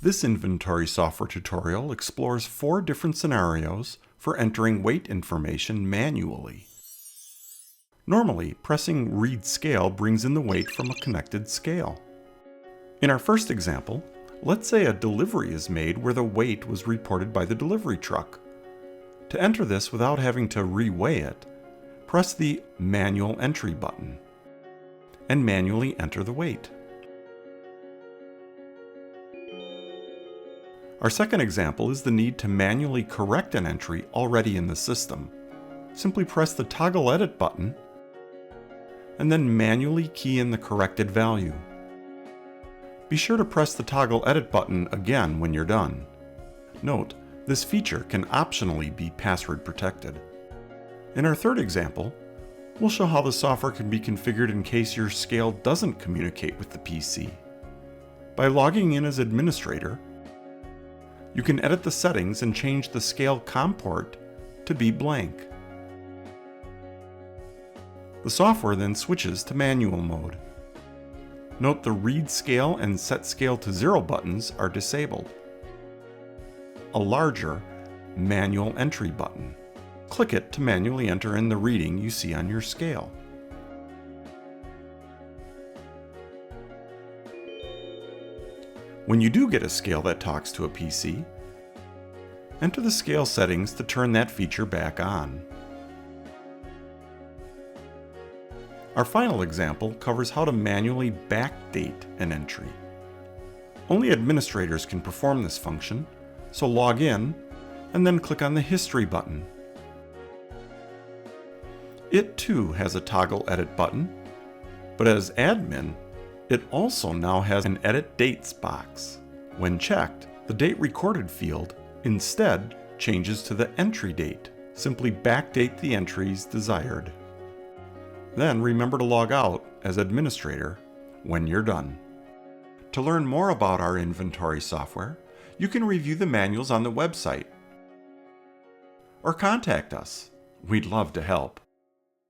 This inventory software tutorial explores 4 different scenarios for entering weight information manually. Normally, pressing Read Scale brings in the weight from a connected scale. In our first example, let's say a delivery is made where the weight was reported by the delivery truck. To enter this without having to reweigh it, press the Manual Entry button and manually enter the weight. Our second example is the need to manually correct an entry already in the system. Simply press the Toggle Edit button and then manually key in the corrected value. Be sure to press the Toggle Edit button again when you're done. Note, this feature can optionally be password protected. In our third example, we'll show how the software can be configured in case your scale doesn't communicate with the PC. By logging in as administrator, you can edit the settings and change the scale COM port to be blank. The software then switches to manual mode. Note the Read Scale and Set Scale to 0 buttons are disabled. A larger Manual Entry button. Click it to manually enter in the reading you see on your scale. When you do get a scale that talks to a PC, enter the scale settings to turn that feature back on. Our final example covers how to manually backdate an entry. Only administrators can perform this function, so log in and then click on the History button. It too has a Toggle Edit button, but as admin, it also now has an Edit Dates box. When checked, the date recorded field instead changes to the entry date. Simply backdate the entries desired. Then remember to log out as administrator when you're done. To learn more about our inventory software, you can review the manuals on the website or contact us. We'd love to help.